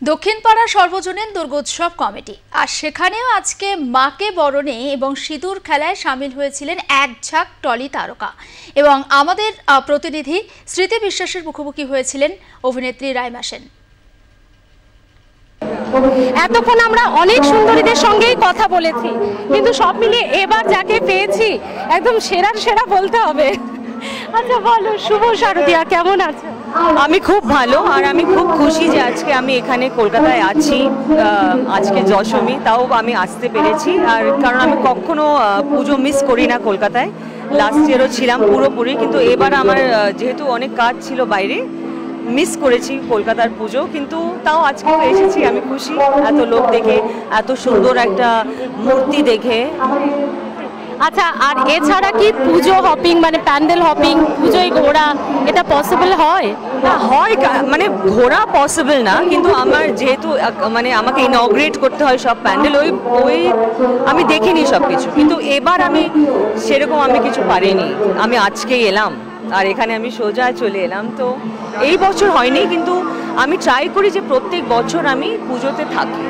দক্ষিণপাড়া সর্বজনীন দুর্গোৎসব কমিটি আর সেখানেও আজকে মাকে বরণে এবং সিঁদুর খেলায় সামিল হয়েছিলেন এক ঝাঁক টলি তারকা এবং আমাদের প্রতিনিধি স্মৃতি বিশ্বাসের মুখোমুখি হয়েছিলেন অভিনেত্রী রাইমা সেন। এতক্ষণ আমরা অনেক সুন্দরীদের সঙ্গেই কথা বলেছি, কিন্তু সব মিলিয়ে এবার যাকে পেয়েছি একদম সেরা সেরা বলতে হবে। আচ্ছা বলো, শুভ শারদিয়া, কেমন আছো? আমি খুব ভালো, আর আমি খুব খুশি যে আজকে আমি এখানে কলকাতায় আছি। আজকে দশমী, তাও আমি আসতে পেরেছি। আর কারণ আমি কখনো পুজো মিস করি না কলকাতায়, লাস্ট ইয়ারও ছিলাম পুরোপুরি, কিন্তু এবার আমার যেহেতু অনেক কাজ ছিল বাইরে, মিস করেছি কলকাতার পুজো, কিন্তু তাও আজকে তো এসেছি। আমি খুশি এত লোক দেখে, এত সুন্দর একটা মূর্তি দেখে। আচ্ছা, আর এছাড়া কি পুজো হপিং মানে প্যান্ডেল হপিং, পুজোয় ঘোরা, এটা পসিবল হয়? না হয়, মানে ঘোরা পসিবল না, কিন্তু আমার যেহেতু মানে আমাকে ইনগ্রেট করতে হয় সব প্যান্ডেল, ওই আমি দেখিনি সব কিছু, কিন্তু এবার আমি সেরকম আমি কিছু পারিনি। আমি আজকেই এলাম আর এখানে আমি সোজা চলে এলাম। তো এই বছর হয়নি, কিন্তু আমি ট্রাই করি যে প্রত্যেক বছর আমি পুজোতে থাকি।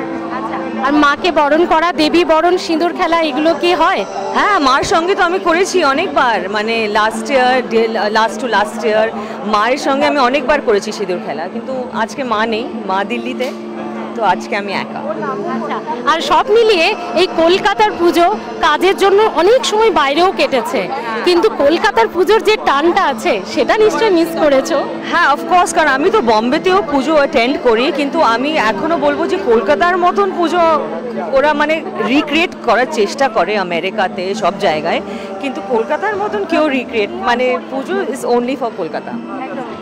আর মাকে বরণ করা, দেবী বরণ, সিঁদুর খেলা, এগুলো কি হয়? হ্যাঁ, মার সঙ্গে তো আমি করেছি অনেকবার, মানে লাস্ট ইয়ার মায়ের সঙ্গে আমি অনেকবার করেছি সিঁদুর খেলা, কিন্তু আজকে মা নেই, মা দিল্লিতে, তো আজকে আমি একা। আচ্ছা, আর সব মিলিয়ে এই কলকাতার পুজো কাজের জন্য অনেক সময় বাইরেও কেটেছে, কিন্তু কলকাতার পুজোর যে টানটা আছে সেটা নিশ্চয়ই মিস করেছো? হ্যাঁ, অফকোর্স, কারণ আমি তো বম্বেতেও পুজো অ্যাটেন্ড করি, কিন্তু আমি এখনো বলবো যে কলকাতার মতন পুজো ওরা মানে রিক্রিয়েট করার চেষ্টা করে আমেরিকাতে, সব জায়গায়, কিন্তু কলকাতার মতন কেউ রিক্রিয়েট, মানে pujo is only for Kolkata.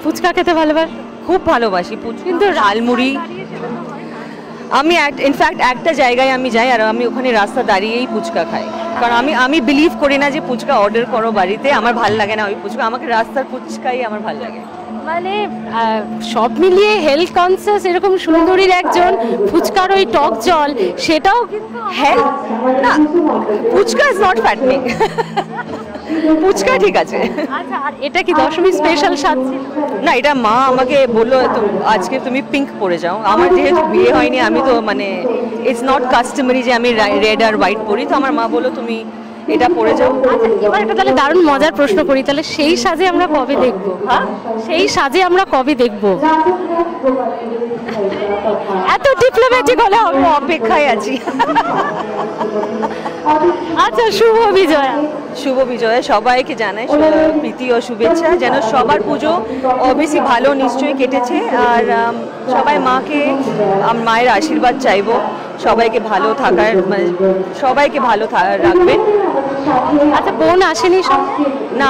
Fuchka খেতে ভালোবাসি? খুব ভালোবাসি পুজো, কিন্তু ঝালমুড়ি। আমি ইনফ্যাক্ট একটা জায়গায় আমি যাই আর আমি ওখানে রাস্তা দাঁড়িয়েই ফুচকা খাই, কারণ আমি বিলিভ করি না যে ফুচকা অর্ডার করো বাড়িতে, আমার ভাল লাগে না ওই ফুচকা, আমাকে রাস্তার ফুচকাই আমার ভাল লাগে। মানে সব মিলিয়ে হেলথ কনসিয়াস এরকম সুন্দরীর একজন, ফুচকার ওই টক জল, সেটাও কিন্তু হেলথ না, fuchka is not fattening, fuchka ঠিক আছে। আচ্ছা, আর এটা কি দশমী স্পেশাল স্বাদ ছিল? না, এটা মা আমাকে বললো আজকে তুমি পিঙ্ক পরে যাও। আমার যেহেতু বিয়ে হয়নি, আমি তো মানে ইটস নট কাস্টমারি যে আমি রেড আর হোয়াইট পরি, তো আমার মা বললো তুমি এটা পরে যাও। আচ্ছা, এবার এটা তাহলে দারুণ মজার প্রশ্ন করি, তাহলে সেই সাজে আমরা কবে দেখবো? হ্যাঁ, সেই সাজে আমরা কবে দেখবো? এত ডিপ্লোম্যাটিক হলে হবে? অপেক্ষায় আছি। আচ্ছা, শুভ বিজয়া। শুভ বিজয়া সবাইকে জানাই প্রীতি ও শুভেচ্ছা, যেন সবার পুজো অবশ্যই ভালো নিশ্চয়ই কেটেছে, আর সবাই মায়ের আশীর্বাদ চাইবো, সবাইকে ভালো থাকার, মানে সবাইকে ভালো রাখবেন। আচ্ছা, বোন আসেনি? না,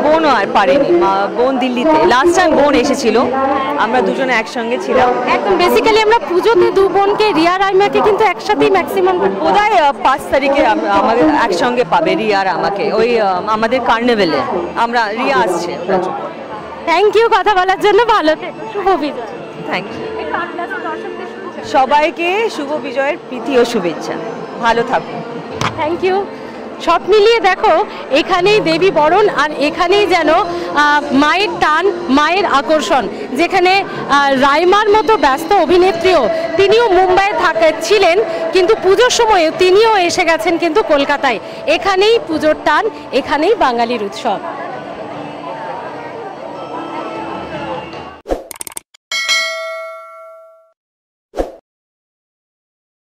বোন আর পারেনি, বোন দিল্লিতে, লাস্ট টাইম বোন এসেছিল, আমরা দুজনে একসঙ্গে ছিলাম। একদম বেসিক্যালি আমরা পুজোতে দু বোনকে, রিয়া রাইমাকে কিন্তু একসাথেই ম্যাক্সিমাম, বোধহয় 5 তারিখে আমাদের একসঙ্গে পাবে রিয়া আর আমাকে, ওই আমাদের কার্নিভেলে আমরা, রিয়া আসছে। থ্যাংক ইউ কথা বলার জন্য, ভালো থেকো, শুভ বিজয়। থ্যাংক ইউ সবাইকে, শুভ বিজয়ের প্রীতি ও শুভেচ্ছা, ভালো থাকুন। Thank you. সব মিলিয়ে দেখো, এখানেই দেবী বরণ আর এখানেই যেন মায়ের টান, মায়ের আকর্ষণ, যেখানে রাইমার মতো ব্যস্ত অভিনেত্রীও, তিনিও মুম্বাইয়ে ছিলেন, কিন্তু পুজোর সময়ে তিনিও এসে গেছেন কিন্তু কলকাতায়। এখানেই পুজোর টান, এখানেই বাঙালির উৎসব।